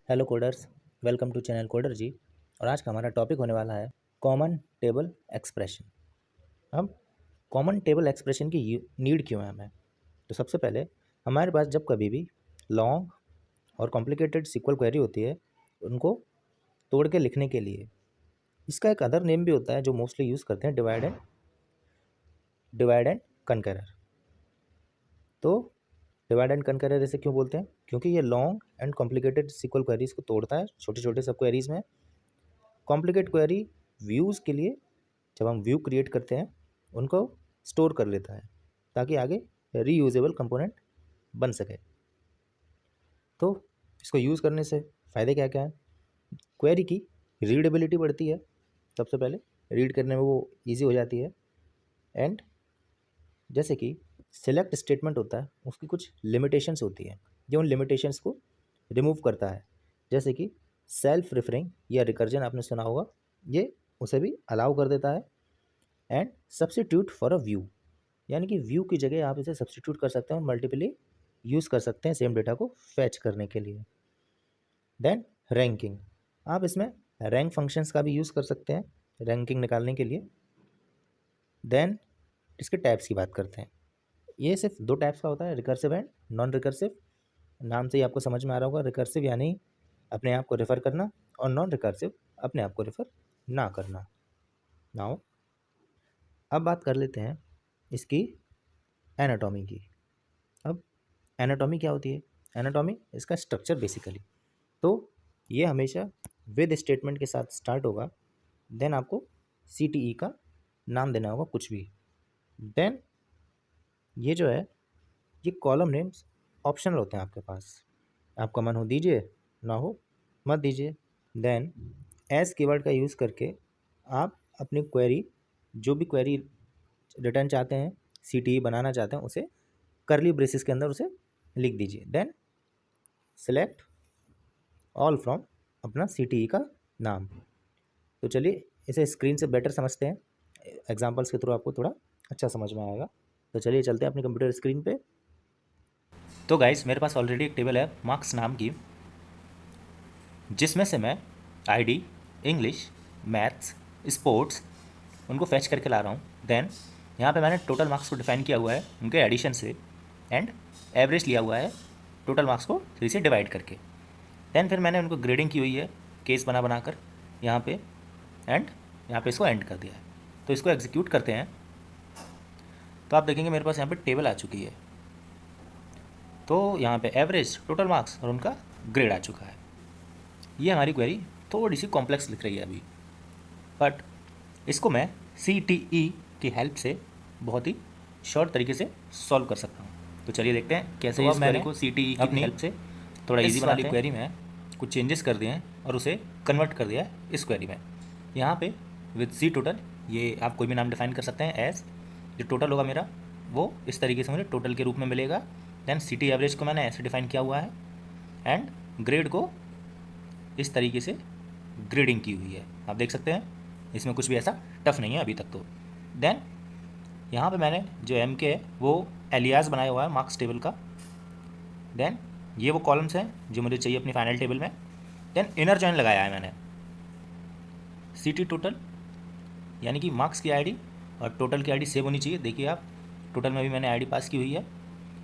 Hello coders, welcome to channel coder ji. और आज का हमारा टॉपिक होने वाला है कॉमन टेबल एक्सप्रेशन। अब कॉमन टेबल एक्सप्रेशन की नीड क्यों है हमें? तो सबसे पहले हमारे पास जब कभी भी लॉन्ग और कॉम्प्लिकेटेड सीक्वल क्वेरी होती है, उनको तोड़ के लिखने के लिए इसका एक अदर नेम भी होता है जो मोस्टली यूज़ करते हैं, डिवाइड एंड कनकरर। तो डिवाइड एंड कनकरर ऐसे क्यों बोलते हैं? क्योंकि ये long and complicated SQL queries को तोड़ता है छोटे छोटे सब क्वेरीज में। कॉम्प्लिकेट क्वेरी व्यूज़ के लिए जब हम व्यू क्रिएट करते हैं उनको स्टोर कर लेता है ताकि आगे रीयूजेबल कंपोनेंट बन सके। तो इसको यूज़ करने से फ़ायदे क्या क्या हैं? क्वेरी की रीडेबिलिटी बढ़ती है, सबसे पहले रीड करने में वो इजी हो जाती है। एंड जैसे कि सिलेक्ट स्टेटमेंट होता है, उसकी कुछ लिमिटेशंस होती हैं जो उन लिमिटेशंस को रिमूव करता है। जैसे कि सेल्फ रेफरिंग या रिकर्जन आपने सुना होगा, ये उसे भी अलाउ कर देता है। And substitute for a view, यानी कि व्यू की जगह आप इसे सब्स्टिट्यूट कर सकते हैं और मल्टीपली यूज़ कर सकते हैं सेम डेटा को फैच करने के लिए। देन रैंकिंग, आप इसमें रैंक फंक्शंस का भी यूज़ कर सकते हैं रैंकिंग निकालने के लिए। देन इसके टाइप्स की बात करते हैं। ये सिर्फ दो टाइप्स का होता है, रिकर्सिव एंड नॉन रिकर्सिव। नाम से ही आपको समझ में आ रहा होगा, रिकर्सिव यानी अपने आप को रेफ़र करना और नॉन रिकर्सिव अपने आप को रेफ़र ना करना। नाउ अब बात कर लेते हैं इसकी एनाटॉमी की। अब एनाटॉमी क्या होती है? एनाटॉमी इसका स्ट्रक्चर बेसिकली। तो ये हमेशा विद स्टेटमेंट के साथ स्टार्ट होगा, देन आपको CTE का नाम देना होगा कुछ भी। देन ये जो है, ये कॉलम नेम्स ऑप्शनल होते हैं आपके पास, आपका मन हो दीजिए, ना हो मत दीजिए। देन एज कीवर्ड का यूज़ करके आप अपनी क्वेरी, जो भी क्वेरी रिटर्न चाहते हैं, CTE बनाना चाहते हैं, उसे करली ब्रेसिस के अंदर उसे लिख दीजिए। देन सेलेक्ट ऑल फ्रॉम अपना CTE का नाम। तो चलिए इसे स्क्रीन से बेटर समझते हैं, एग्जांपल्स के थ्रू आपको थोड़ा अच्छा समझ में आएगा। तो चलिए चलते हैं अपनी कंप्यूटर स्क्रीन पे। तो गाइस, मेरे पास ऑलरेडी एक टेबल है मार्क्स नाम की, जिसमें से मैं ID, इंग्लिश, मैथ्स, स्पोर्ट्स उनको फैच करके ला रहा हूँ। देन यहाँ पे मैंने टोटल मार्क्स को डिफाइन किया हुआ है उनके एडिशन से, एंड एवरेज लिया हुआ है टोटल मार्क्स को 3 से डिवाइड करके। देन फिर मैंने उनको ग्रेडिंग की हुई है केस बना बना कर यहाँ पे, एंड यहाँ पे इसको एंड कर दिया है। तो इसको एग्जीक्यूट करते हैं तो आप देखेंगे मेरे पास यहाँ पे टेबल आ चुकी है। तो यहाँ पे एवरेज, टोटल मार्क्स और उनका ग्रेड आ चुका है। ये हमारी क्वेरी थोड़ी सी कॉम्प्लेक्स लिख रही है अभी, बट इसको मैं CTE की हेल्प से बहुत ही शॉर्ट तरीके से सॉल्व कर सकता हूँ। तो चलिए देखते हैं कैसे इस क्वेरी को CTE की हेल्प से थोड़ा इजी बनाते हैं। क्वेरी में कुछ चेंजेस कर दिए हैं और उसे कन्वर्ट कर दिया है इस क्वेरी में। यहाँ पे विद C टोटल, ये आप कोई भी नाम डिफाइन कर सकते हैं एज, जो टोटल होगा मेरा वो इस तरीके से मुझे टोटल के रूप में मिलेगा। देन CT एवरेज को मैंने ऐसे डिफाइन किया हुआ है, एंड ग्रेड को इस तरीके से ग्रेडिंग की हुई है। आप देख सकते हैं इसमें कुछ भी ऐसा टफ नहीं है अभी तक तो। देन यहाँ पे मैंने जो MK है वो एलियास बनाया हुआ है मार्क्स टेबल का। देन ये वो कॉलम्स हैं जो मुझे चाहिए अपनी फाइनल टेबल में। देन इनर जॉइन लगाया है मैंने CT टोटल, यानी कि मार्क्स की ID और टोटल की ID सेम होनी चाहिए। देखिए आप, टोटल में भी मैंने ID पास की हुई है,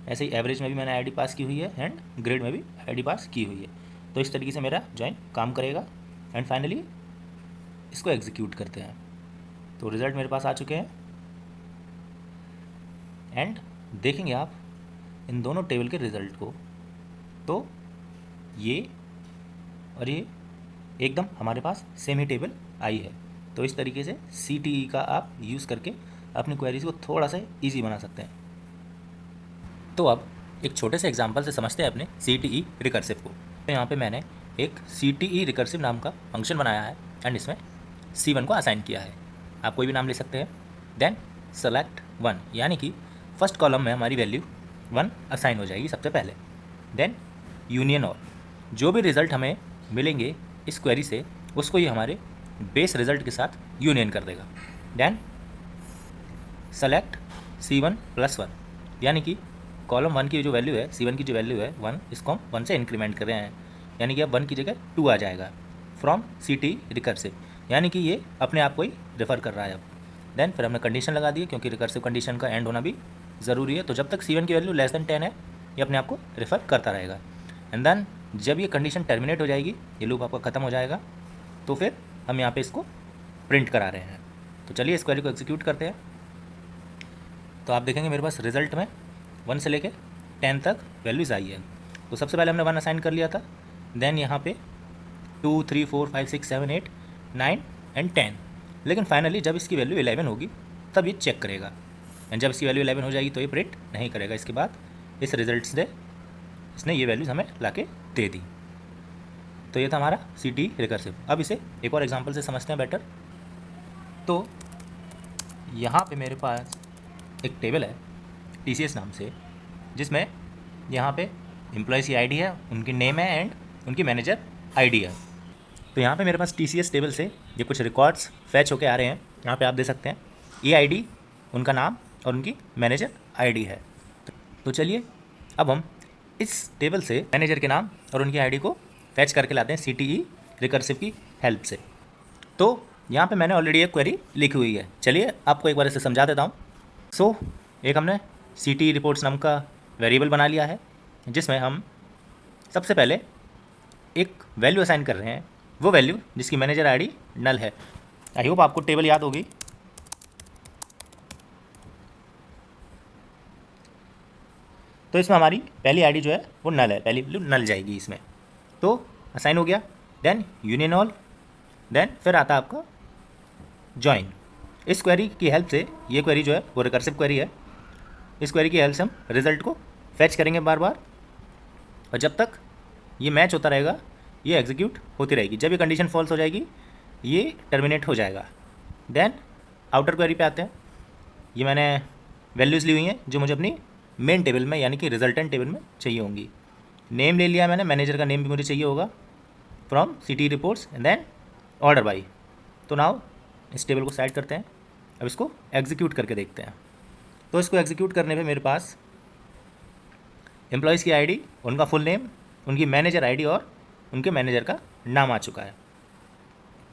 ऐसे ही एवरेज में भी मैंने ID पास की हुई है, एंड ग्रेड में भी ID पास की हुई है। तो इस तरीके से मेरा जॉइन काम करेगा। एंड फाइनली इसको एग्जीक्यूट करते हैं तो रिज़ल्ट मेरे पास आ चुके हैं। एंड देखेंगे आप इन दोनों टेबल के रिज़ल्ट को, तो ये और ये एकदम हमारे पास सेम ही टेबल आई है। तो इस तरीके से CTE का आप यूज़ करके अपनी क्वेरीज को थोड़ा सा ईजी बना सकते हैं। तो अब एक छोटे से एग्जांपल से समझते हैं अपने CTE रिकर्सिव को। तो यहाँ पे मैंने एक CTE रिकर्सिव नाम का फंक्शन बनाया है, एंड इसमें C1 को असाइन किया है। आप कोई भी नाम ले सकते हैं। देन सेलेक्ट 1, यानी कि फर्स्ट कॉलम में हमारी वैल्यू 1 असाइन हो जाएगी सबसे पहले। देन यूनियन ऑल, जो भी रिज़ल्ट हमें मिलेंगे इस क्वेरी से उसको ये हमारे बेस रिज़ल्ट के साथ यूनियन कर देगा। देन सेलेक्ट C1 + 1, यानी कि कॉलम 1 की जो वैल्यू है, C1 की जो वैल्यू है 1, इसको हम 1 से इंक्रीमेंट कर रहे हैं, यानी कि अब 1 की जगह 2 आ जाएगा फ्रॉम CT रिकर्सिव, यानी कि ये अपने आप को ही रेफ़र कर रहा है अब। देन फिर हमने कंडीशन लगा दी, क्योंकि रिकर्सिव कंडीशन का एंड होना भी ज़रूरी है, तो जब तक C1 की वैल्यू लेस देन 10 है ये अपने आप को रेफ़र करता रहेगा। एंड देन जब ये कंडीशन टर्मिनेट हो जाएगी, ये लूप आपका ख़त्म हो जाएगा, तो फिर हम यहाँ पे इसको प्रिंट करा रहे हैं। तो चलिए इस क्वेरी को एग्जीक्यूट करते हैं। तो आप देखेंगे मेरे पास रिजल्ट में 1 से लेके 10 तक वैल्यूज़ आई है। तो सबसे पहले हमने 1 असाइन कर लिया था, देन यहाँ पे 2, 3, 4, 5, 6, 7, 8, 9 एंड 10, लेकिन फाइनली जब इसकी वैल्यू 11 होगी तब ये चेक करेगा, एंड जब इसकी वैल्यू 11 हो जाएगी तो ये प्रिंट नहीं करेगा। इसके बाद इस रिजल्ट से इसने ये वैल्यूज़ हमें ला के दे दी। तो ये था हमारा CT रिकर्सिव। अब इसे एक और एग्जांपल से समझते हैं बेटर। तो यहाँ पे मेरे पास एक टेबल है TCS नाम से, जिसमें यहाँ पे एम्प्लॉयज़ की ID है, उनकी नेम है एंड उनकी मैनेजर ID है। तो यहाँ पे मेरे पास TCS टेबल से ये कुछ रिकॉर्ड्स फैच होके आ रहे हैं। यहाँ पे आप देख सकते हैं EID, उनका नाम और उनकी मैनेजर ID है। तो चलिए अब हम इस टेबल से मैनेजर के नाम और उनकी ID को फैच करके लाते हैं CTE रिकर्सिव की हेल्प से। तो यहाँ पे मैंने ऑलरेडी एक क्वेरी लिखी हुई है, चलिए आपको एक बार इसे समझा देता हूँ। सो एक हमने CTE रिपोर्ट्स नाम का वेरिएबल बना लिया है, जिसमें हम सबसे पहले एक वैल्यू असाइन कर रहे हैं, वो वैल्यू जिसकी मैनेजर ID नल है। आई होप आपको टेबल याद होगी। तो इसमें हमारी पहली ID जो है वो नल है, पहली वैल्यू नल जाएगी इसमें। तो असाइन हो गया, देन यूनियन ऑल, देन फिर आता है आपका जॉइन। इस क्वेरी की हेल्प से, ये क्वेरी जो है वो रिकर्सिव क्वेरी है, इस क्वेरी की हेल्प से हम रिजल्ट को फैच करेंगे बार बार, और जब तक ये मैच होता रहेगा ये एग्जीक्यूट होती रहेगी। जब ये कंडीशन फॉल्स हो जाएगी ये टर्मिनेट हो जाएगा। देन आउटर क्वेरी पे आते हैं। ये मैंने वैल्यूज़ ली हुई हैं जो मुझे अपनी मेन टेबल में यानी कि रिजल्टेंट टेबल में चाहिए होंगी। नेम ले लिया मैंने, मैनेजर का नेम भी मुझे चाहिए होगा from CTE reports, and then order by. तो नाउ इस टेबल को साइड करते हैं, अब इसको एग्जीक्यूट करके देखते हैं। तो इसको एग्जीक्यूट करने पे मेरे पास एम्प्लॉयज़ की ID, उनका फुल नेम, उनकी मैनेजर ID और उनके मैनेजर का नाम आ चुका है।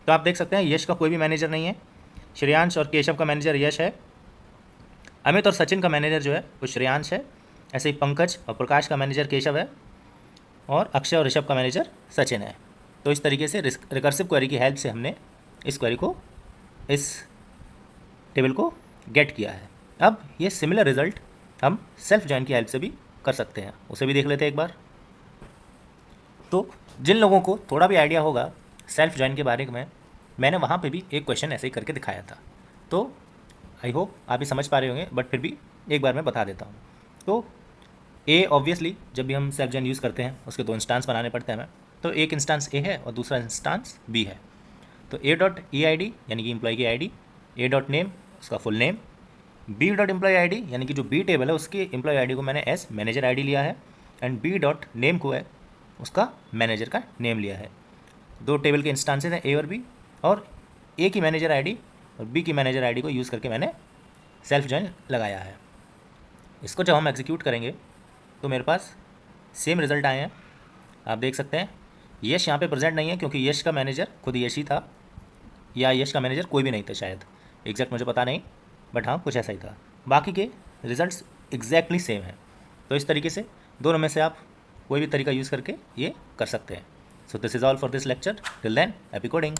तो आप देख सकते हैं यश का कोई भी मैनेजर नहीं है, श्रेयांश और केशव का मैनेजर यश है, अमित और सचिन का मैनेजर जो है वो श्रेयांश है, ऐसे ही पंकज और प्रकाश का मैनेजर केशव है, और अक्षय और ऋषभ का मैनेजर सचिन है। तो इस तरीके से रिकर्सिव क्वेरी की हेल्प से हमने इस क्वेरी को, इस टेबल को गेट किया है। अब ये सिमिलर रिजल्ट हम सेल्फ जॉइन की हेल्प से भी कर सकते हैं, उसे भी देख लेते हैं एक बार। तो जिन लोगों को थोड़ा भी आइडिया होगा सेल्फ जॉइन के बारे में, मैंने वहाँ पे भी एक क्वेश्चन ऐसे ही करके दिखाया था। तो आई होप आप ही समझ पा रहे होंगे, बट फिर भी एक बार मैं बता देता हूँ। तो ऑब्वियसली जब भी हम सेल्फ जॉइन यूज़ करते हैं उसके 2 इंस्टांस बनाने पड़ते हैं हमें। तो एक इंस्टांस A है और दूसरा इंस्टांस B है। तो A.EID यानी कि एम्प्लॉय की ID, A.name उसका फुल नेम, B.employee ID यानी कि जो B टेबल है उसकी एम्प्लॉय ID को मैंने एज मैनेजर ID लिया है, एंड B.name को है उसका मैनेजर का नेम लिया है। 2 टेबल के इंस्टांसेस हैं A और B, और A की मैनेजर ID और B की मैनेजर ID को यूज़ करके मैंने सेल्फ जॉइन लगाया है। इसको जब हम एग्जीक्यूट करेंगे तो मेरे पास सेम रिजल्ट आए हैं। आप देख सकते हैं यश यहाँ पे प्रेजेंट नहीं है, क्योंकि यश का मैनेजर खुद यश ही था, या यश का मैनेजर कोई भी नहीं था शायद, एग्जैक्ट मुझे पता नहीं, बट हाँ कुछ ऐसा ही था। बाकी के रिजल्ट्स एग्जैक्टली सेम हैं। तो इस तरीके से दोनों में से आप कोई भी तरीका यूज़ करके ये कर सकते हैं। So this is all for this lecture. Till than happy coding.